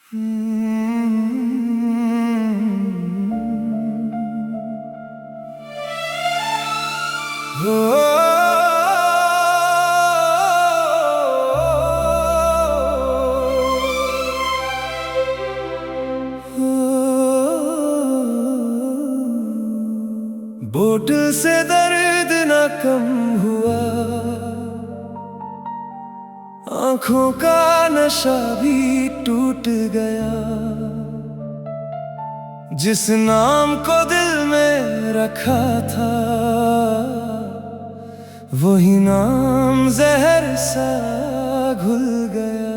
बोतल से दर्द न कम हुआ, आंखों का नशा भी टूट गया। जिस नाम को दिल में रखा था, वही नाम जहर सा घुल गया।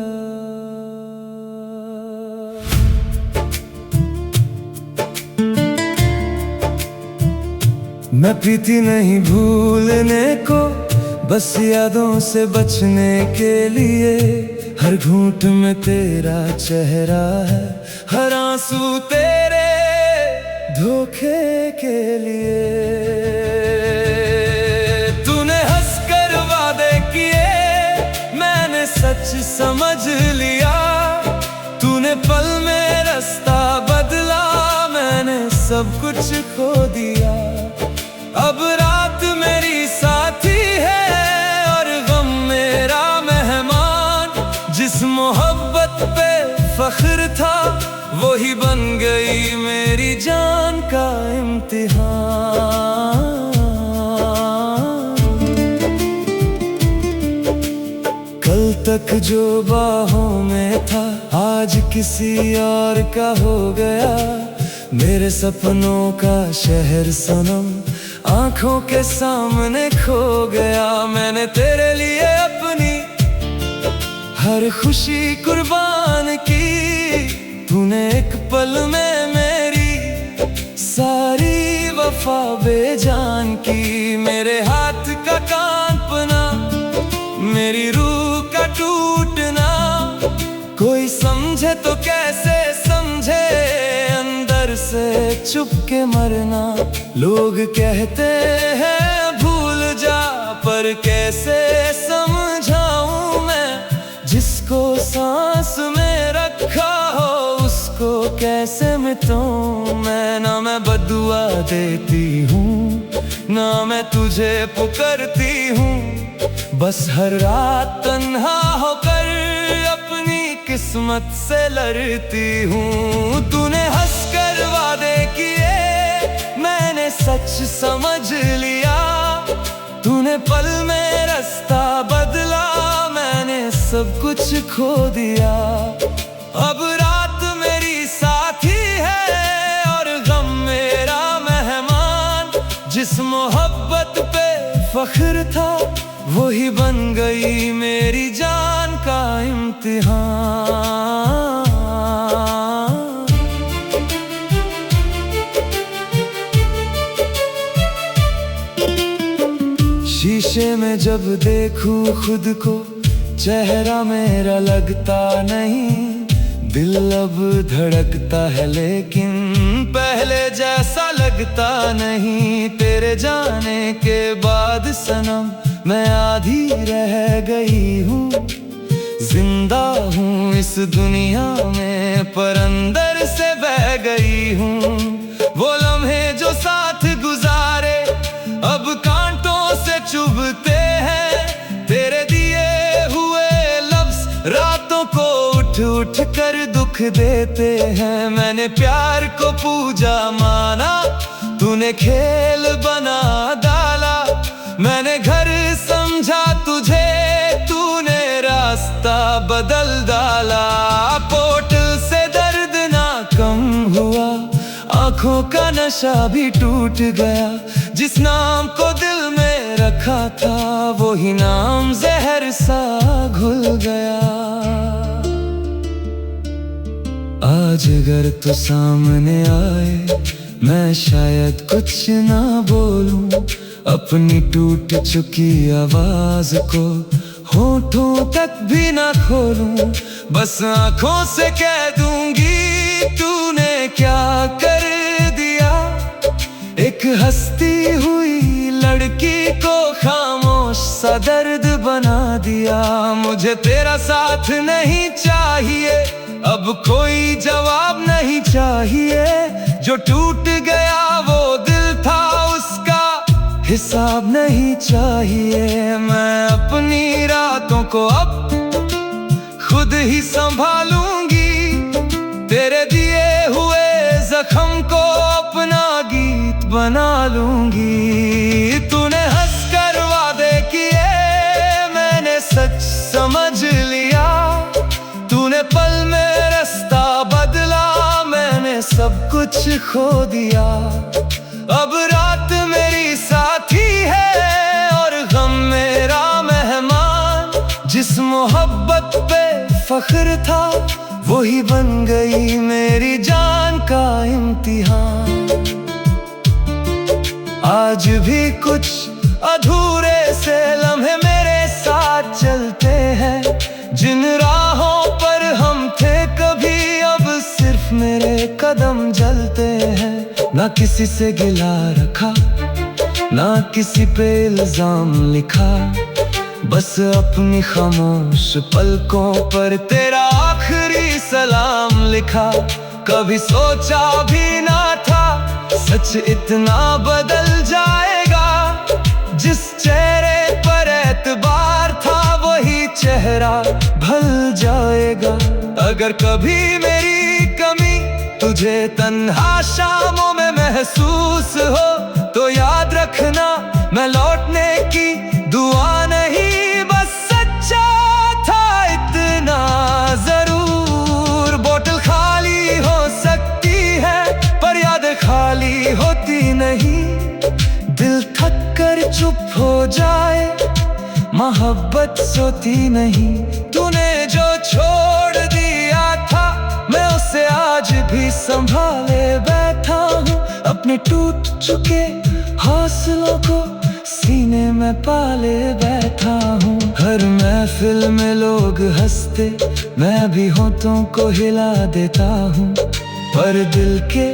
मैं पीती नहीं भूलने को, बस यादों से बचने के लिए। हर घूंट में तेरा चेहरा है, हर आंसू तेरे धोखे के लिए। तूने हंसकर वादे किए, मैंने सच समझ लिया। तूने पल में रास्ता बदला, मैंने सब कुछ खो दिया। अब रात मेरी साथी है और गम मेरा मेहमान। जिस मोहब्बत पे फख्र था, वही बन गई मेरी जान का इम्तिहान। कल तक जो बाहों में था, आज किसी और का हो गया। मेरे सपनों का शहर सनम आंखों के सामने खो गया। मैंने तेरे लिए अपनी हर खुशी कुर्बान की। तूने एक पल में मेरी सारी वफा बेजान की। मेरे हाथ का कांपना, मेरी रूह का टूटना, कोई समझे तो कैसे समझे, अंदर से छुप के मरना। लोग कहते हैं भूल जा, पर कैसे समझाऊं मैं। जिसको सांस में रखा हो, उसको कैसे मिटाऊं मैं। ना मैं बदुआ देती हूँ, ना मैं तुझे पुकारती हूँ। बस हर रात तन्हा होकर अपनी किस्मत से लड़ती हूँ। तूने हंसकर वादे किए, मैंने सच समझ लिया। तूने पल में रास्ता बदला, मैंने सब कुछ खो दिया। अब रात मेरी साथी है और गम मेरा मेहमान। जिस मोहब्बत पे फख्र था, वही बन गई मेरी जान का इम्तिहान। शीशे में जब देखूं खुद को, चेहरा मेरा लगता नहीं। दिल अब धड़कता है लेकिन पहले जैसा लगता नहीं। तेरे जाने के बाद सनम मैं आधी रह गई हूँ। जिंदा हूँ इस दुनिया में, पर अंदर से बह गई हूँ। वो लम्हे जो साथ गुजारे, अब कांटों से चुभते हैं। तेरे दिए हुए लफ्ज रातों को उठ उठ कर दुख देते हैं। मैंने प्यार को पूजा माना, तूने खेल बना डाला। मैंने घर समझा तुझे, तूने रास्ता बदल डाला। पोर्टल से दर्द ना कम हुआ, आंखों का नशा भी टूट गया। जिस नाम को दिल में रखा था, वही नाम जहर सा घुल गया। आज अगर तू सामने आए, मैं शायद कुछ ना बोलूं। अपनी टूट चुकी आवाज को होठों तक भी ना खोलूं। बस आंखों से कह दूंगी, तूने क्या कर दिया। एक हंसती हुई लड़की को खामोश सा दर्द बना दिया। मुझे तेरा साथ नहीं चाहिए, अब कोई जवाब नहीं चाहिए, जो टूट गया वो दिल था उसका हिसाब नहीं चाहिए। मैं अपनी रातों को अब खुद ही संभालूंगी, तेरे दिए हुए जख्म को अपना गीत बना लूंगी। तूने हंसकर वादे किए, मैंने सच समझ लिया, तूने पल में रास्ता बदला, मैंने सब कुछ खो दिया। अब रात मेरी साथी है और गम मेरा मेहमान, जिस मोहब्बत पे फख्र था वही बन गई मेरी जान का इम्तिहान। आज भी कुछ अधूरे से लम्हे मेरे साथ चलते हैं, जिन राहों पर हम थे कभी अब सिर्फ मेरे कदम जलते हैं। ना किसी से गिला रखा, ना किसी पे इल्जाम लिखा, बस अपनी खामोश पलकों पर तेरा आखिरी सलाम लिखा। कभी सोचा भी ना था सच इतना बदल जाएगा, जिस चेहरे पर एतबार था वही चेहरा भल जाएगा। अगर कभी मेरी कमी तुझे तन्हा शामों में महसूस हो तो याद रखना, मैं लौटने की दुआ नहीं बस सच्चा था इतना जरूर। बोतल खाली हो सकती है पर यादें खाली होती नहीं, दिल थक कर चुप हो जाए मोहब्बत सोती नहीं। तूने जो छोड़ दिया था मैं उसे आज भी संभाले बैठा हूँ, अपने टूट चुके हौसलों को सीने में पाले बैठा हूँ। हर महफिल में लोग हंसते, मैं भी होठों को हिला देता हूँ, पर दिल के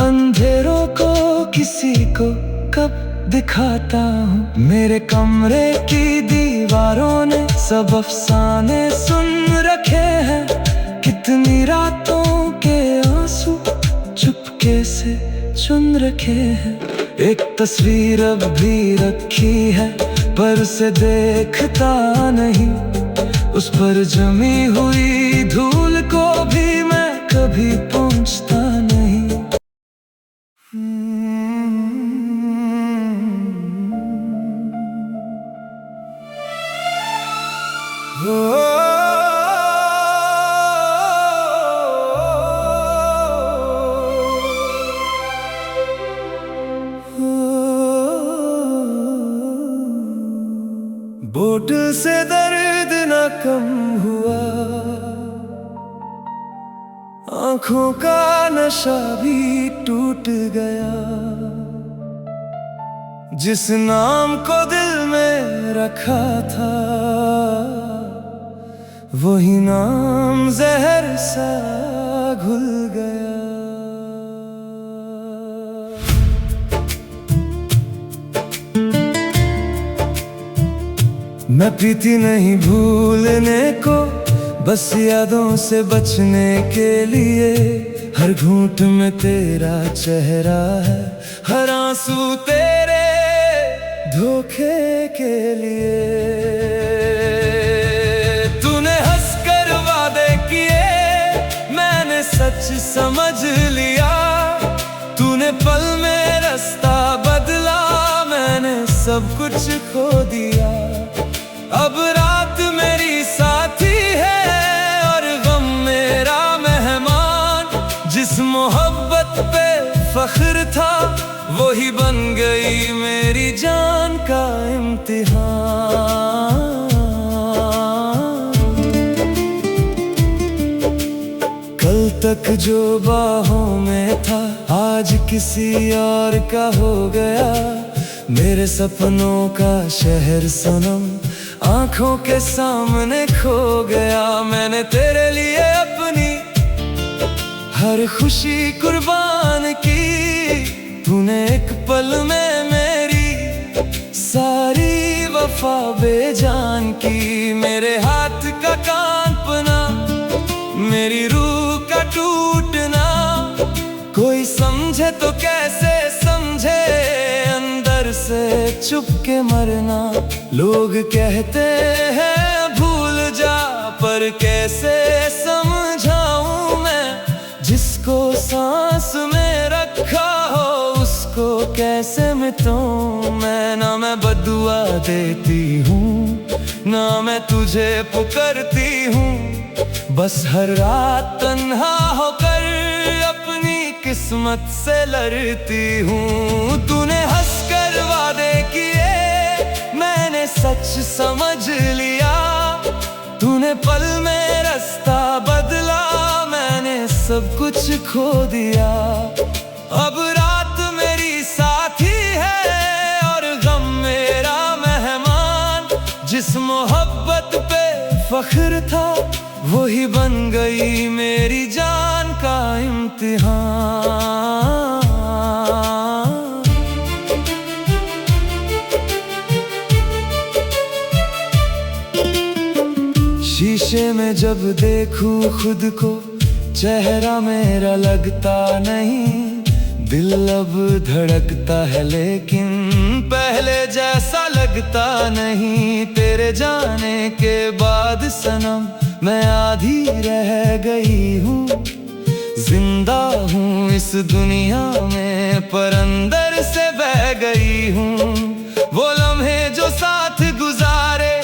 अंधेरों को किसी को कब दिखाता हूँ। मेरे कमरे की दीवारों ने सब अफसाने सुन रखे हैं, कितनी रातों के आंसू चुपके से चुन रखे हैं। एक तस्वीर अब भी रखी है पर उसे देखता नहीं, उस पर जमी हुई धूल को भी मैं कभी पहुंचता नहीं। बोतल से दर्द न कम हुआ, आंखों का नशा भी टूट गया, जिस नाम को दिल में रखा था वही नाम जहर सा घुल गया। मैं पीती नहीं भूलने को, बस यादों से बचने के लिए, हर घूंट में तेरा चेहरा है, हर आंसू तेरे धोखे के लिए। तूने हंसकर वादे किए, मैंने सच समझ लिया, तूने पल में रास्ता बदला, मैंने सब कुछ खो दिया। अब रात मेरी साथी है और गम मेरा मेहमान, जिस मोहब्बत पे फख्र था वही बन गई मेरी जान का इम्तिहान। कल तक जो बाहों में था आज किसी और का हो गया, मेरे सपनों का शहर सनम आंखों के सामने खो गया। मैंने तेरे लिए अपनी हर खुशी कुर्बान की, तूने एक पल में मेरी सारी वफा बेजान की। मेरे हाथ का कांपना, मेरी रूह टूटना। कोई समझे तो कैसे समझे, अंदर से छुप के मरना। लोग कहते हैं भूल जा, पर कैसे समझाऊं मैं। जिसको सांस में रखा हो उसको कैसे मिटाऊं मैं। ना मैं बदुआ देती हूँ, ना मैं तुझे पुकारती हूँ। बस हर रात तन्हा होकर अपनी किस्मत से लड़ती हूँ। तूने हंसकर वादे किए, मैंने सच समझ लिया। तूने पल में रास्ता बदला, मैंने सब कुछ खो दिया। अब रात मेरी साथी है और गम मेरा मेहमान। जिस मोहब्बत पे फख्र था वही बन गई मेरी जान का इम्तिहान। शीशे में जब देखूं खुद को, चेहरा मेरा लगता नहीं। दिल अब धड़कता है लेकिन पहले जैसा लगता नहीं। तेरे जाने के बाद सनम मैं आधी रह गई हूँ। जिंदा हूँ इस दुनिया में पर अंदर से बह गई हूँ। वो लम्हे जो साथ गुजारे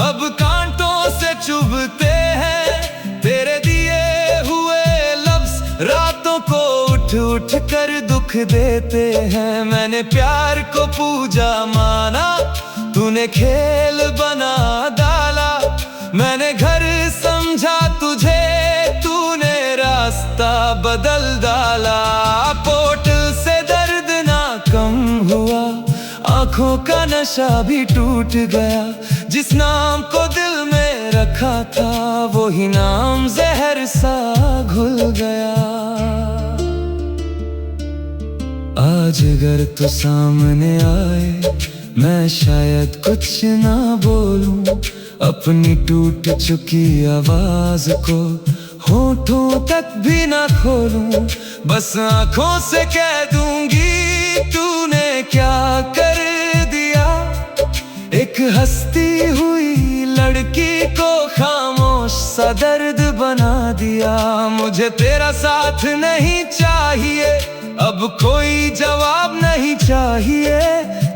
अब कांटों से चुभते हैं। तेरे दिए हुए लफ्ज रातों को उठ उठ कर दुख देते हैं। मैंने प्यार को पूजा माना, तूने खेल बना डाला। मैंने घर समझा तुझे, तूने रास्ता बदल डाला। पोर्टल से दर्द ना कम हुआ, आंखों का नशा भी टूट गया। जिस नाम को दिल में रखा था वही नाम जहर सा घुल गया। आज अगर तू सामने आए मैं शायद कुछ ना बोलूं। अपनी टूट चुकी आवाज को होठों तक भी ना खोलूं। बस आंखों से कह दूंगी तूने क्या कर दिया। एक हंसती हुई लड़की को खामोश सा दर्द बना दिया। मुझे तेरा साथ नहीं चाहिए, अब कोई जवाब नहीं चाहिए।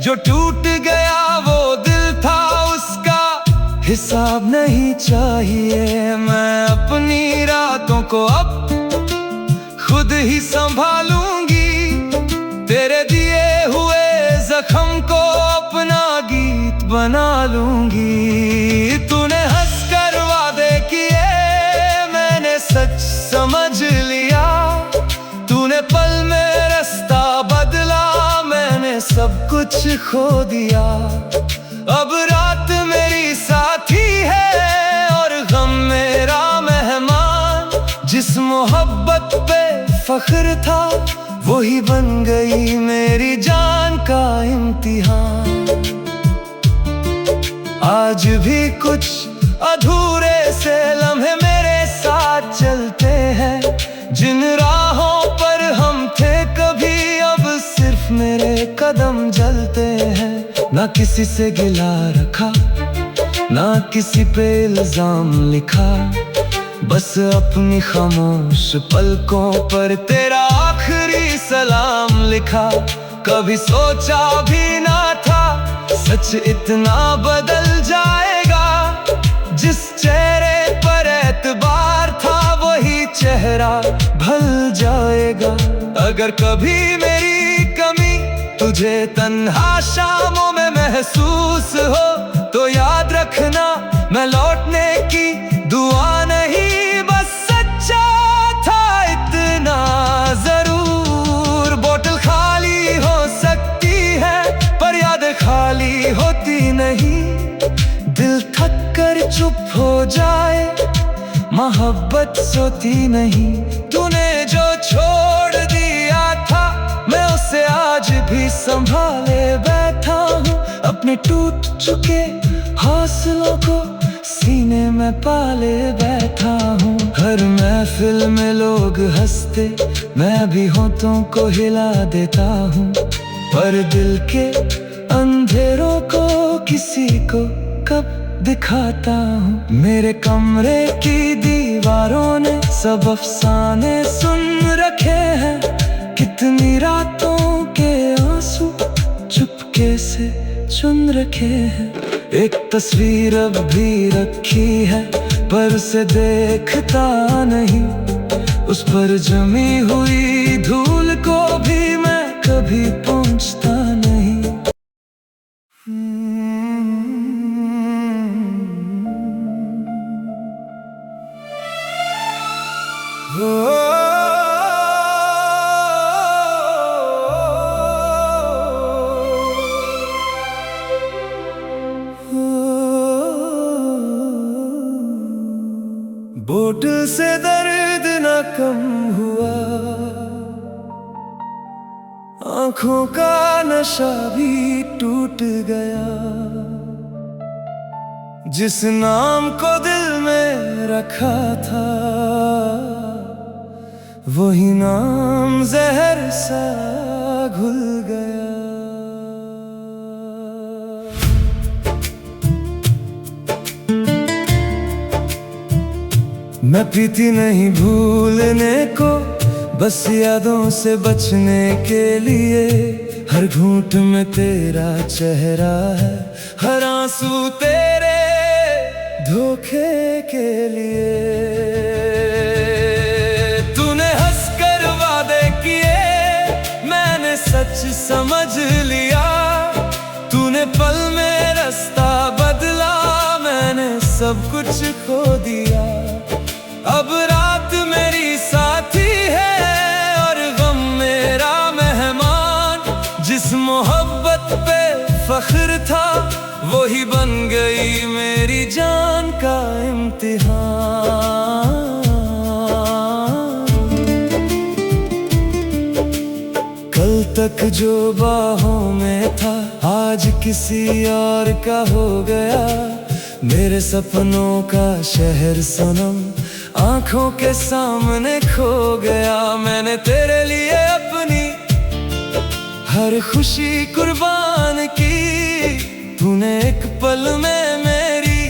जो टूट गया वो दिल था, उसका हिसाब नहीं चाहिए। मैं अपनी रातों को अब खुद ही संभालूंगी। तेरे दिए हुए जख्म को अपना गीत बना लूंगी। तूने हंसकर वादे किए, मैंने सच समझ लिया। तूने पल में रास्ता बदला, मैंने सब कुछ खो दिया। अब रात मेरी साथी है और गम मेरा मेहमान। जिस मोहब्बत पे फख्र था वही बन गई मेरी जान का इम्तिहान। आज भी कुछ अधूरे से लम्हे मेरे साथ चलते हैं। जिन राहों पर हम थे कभी, अब सिर्फ मेरे कदम जलते हैं। ना किसी से गिला रखा, ना किसी पे इल्जाम लिखा। बस अपनी खामोश पलकों पर तेरा आखिरी सलाम लिखा। कभी सोचा भी ना था सच इतना बदल जाएगा। जिस चेहरे पर एतबार था वही चेहरा भल जाएगा। अगर कभी मेरी कमी तुझे तन्हा शामों में महसूस हो तो याद रखना मैं लौटने की दुआ नहीं, बस सच्चा था इतना जरूर। बोतल खाली हो सकती है पर यादें खाली होती नहीं। दिल थक कर चुप हो जाए, मोहब्बत सोती नहीं। तूने जो छोड़ दिया था मैं उसे आज भी संभाले बैठा हूँ। अपने टूट चुके हौसलों को सीने में पाले बैठा हूँ। हर महफिल में लोग हंसते, मैं भी होठों को हिला देता हूँ। पर दिल के अंधेरों को किसी को कब दिखाता हूँ। मेरे कमरे की दीवारों ने सब अफसाने सुन रखे हैं। कितनी रातों के आंसू चुपके से चुन रखे हैं। एक तस्वीर अब भी रखी है, पर उसे देखता नहीं। उस पर जमी हुई धूल को भी मैं कभी पहुंचता नहीं। बोतल से दर्द न कम हुआ, आंखों का नशा भी टूट गया। जिस नाम को दिल में रखा था, वही नाम जहर सा घुल गया। मैं पीती नहीं भूलने को, बस यादों से बचने के लिए। हर घूंट में तेरा चेहरा है, हर आंसू तेरे धोखे के लिए। तूने हंसकर वादे किए, मैंने सच समझ लिया। तूने पल में रास्ता बदला, मैंने सब कुछ खो दिया। अब रात मेरी साथी है और गम मेरा मेहमान। जिस मोहब्बत पे फख्र था, वही बन गई मेरी जान का इम्तिहान। कल तक जो बाहों में था, आज किसी और का हो गया। मेरे सपनों का शहर सनम आंखों के सामने खो गया। मैंने तेरे लिए अपनी हर खुशी कुर्बान की। तूने एक पल में मेरी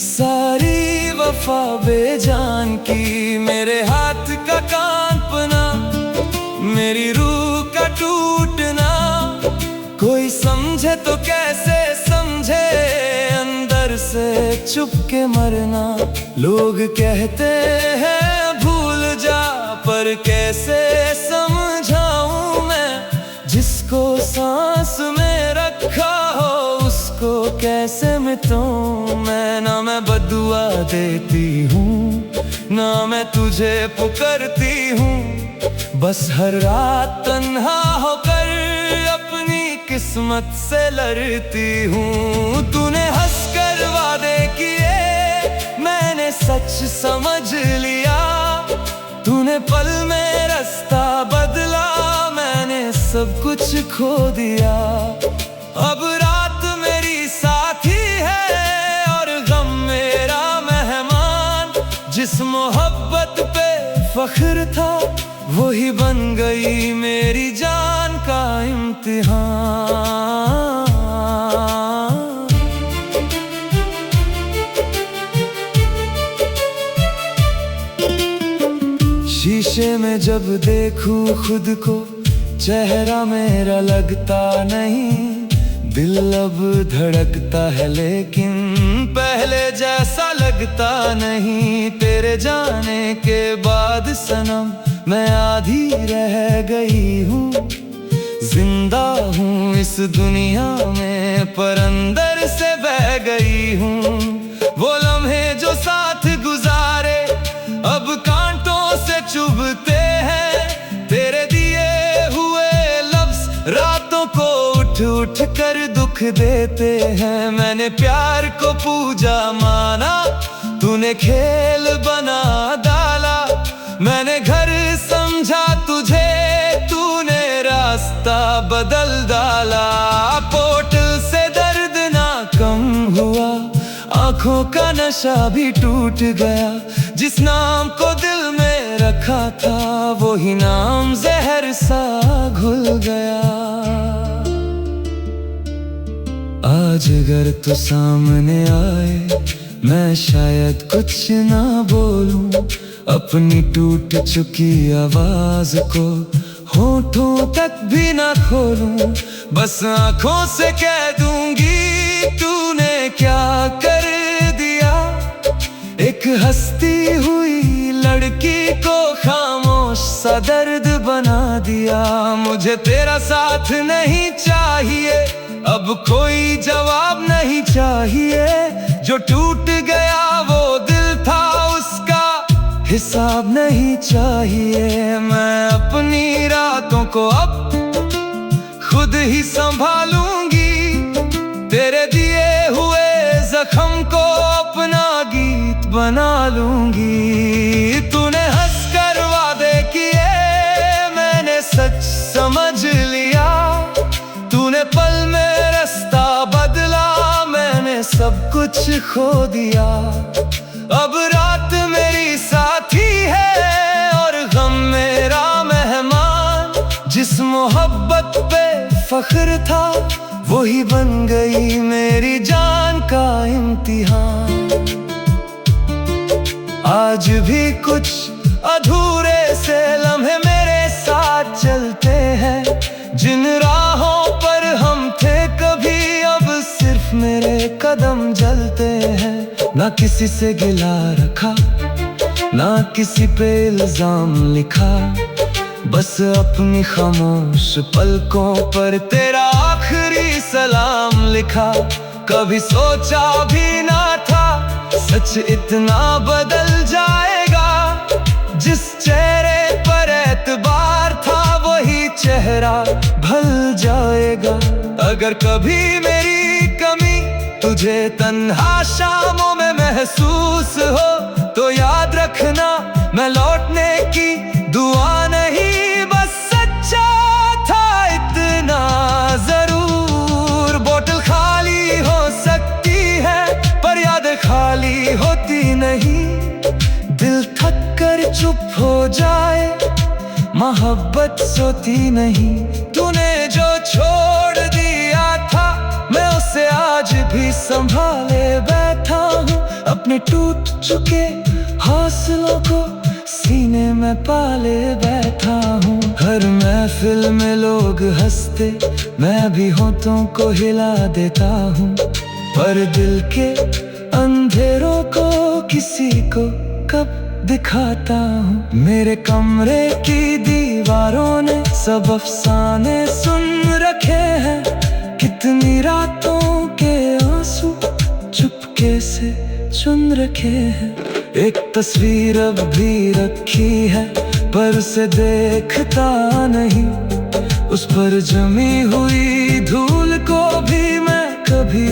सारी वफा बेजान की। मेरे हाथ का कांपना, मेरी रूह का टूटना, कोई समझे तो कैसे समझे, अंदर से चुप के मरना। लोग कहते हैं भूल जा, पर कैसे समझाऊं मैं। जिसको सांस में रखा हो, उसको कैसे मिटाऊं मैं। ना मैं बदुआ देती हूँ, ना मैं तुझे पुकारती हूँ। बस हर रात तन्हा होकर अपनी किस्मत से लड़ती हूँ। तूने हंसकर वादे किए, मैंने सच समझ लिया। तूने पल में रास्ता बदला, मैंने सब कुछ खो दिया। अब रात मेरी साथी है और गम मेरा मेहमान। जिस मोहब्बत पे फख्र था, वही बन गई मेरी जान का इम्तिहान। शीशे में जब देखूं खुद को, चेहरा मेरा लगता नहीं। दिल अब धड़कता है, लेकिन पहले जैसा लगता नहीं। तेरे जाने के बाद सनम मैं आधी रह गई हूँ। जिंदा हूँ इस दुनिया में, पर अंदर से बह गई हूँ। वो लम्हे जो साथ गुजारे, अब कांटों से चुभते हैं। तेरे दिए हुए लफ्ज रातों को उठ उठ कर दुख देते हैं। मैंने प्यार को पूजा माना, तूने खेल बना डाला। मैंने घर समझा तुझे, तूने रास्ता बदल डाला। पोर्टल से दर्द ना कम हुआ, आंखों का नशा भी टूट गया। जिस नाम को दिल में रखा था वही नाम जहर सा घुल गया। आज अगर तो सामने आए मैं शायद कुछ ना बोलूं, अपनी टूट चुकी आवाज को होठों तक भी ना खोलूं। बस आंखों से कह दूंगी तूने क्या कर दिया। एक हंसती हुई लड़की को खामोश सा दर्द बना दिया। मुझे तेरा साथ नहीं चाहिए, अब कोई जवाब नहीं चाहिए। जो टूट गया वो दिल था उसका हिसाब नहीं चाहिए। मैं अपनी रातों को अब खुद ही संभालूंगी, तेरे दिए हुए जख्म को अपना गीत बना लूंगी। तूने हंसकर वादे किए मैंने सच समझ लिया। तूने पल में रास्ता बदला मैंने सब कुछ खो दिया। अब रात मेरी साथी है और गम मेरा मेहमान। जिस मोहब्बत पे फख्र था वही बन गई मेरी जान का इम्तिहान। आज भी कुछ अधूरे से लम्हे मेरे साथ चलते हैं। जिन राहों पर हम थे कभी अब सिर्फ मेरे कदम जलते हैं। ना किसी से गिला रखा ना किसी पे इल्जाम लिखा, बस अपनी खामोश पलकों पर तेरा आखिरी सलाम लिखा। कभी सोचा भी ना था सच इतना बदल जाएगा। जिस चेहरे पर एतबार था वही चेहरा भल जाएगा। अगर कभी मेरी कमी तुझे तन्हा शामों में महसूस हो तो याद रखना मैं लौटने की दुआ नहीं, बस सच्चा था इतना जरूर। बोतल खाली हो सकती है पर यादें खाली होती नहीं। दिल थक कर चुप हो जाए मोहब्बत सोती नहीं। तूने जो छोड़ दिया था मैं उसे आज भी संभाले बैठा हूँ। अपने टूट चुके हौसलों को सीने में पाले बैठा हूँ। हर महफिल में लोग हंसते मैं भी होठों को हिला देता हूँ। पर दिल के अंधेरों को किसी को कब दिखाता हूँ। मेरे कमरे की दीवारों ने सब अफसाने सुन रखे हैं। कितनी रातों के आंसू चुपके से चुन रखे हैं। एक तस्वीर अब भी रखी है पर उसे देखता नहीं। उस पर जमी हुई धूल को भी मैं कभी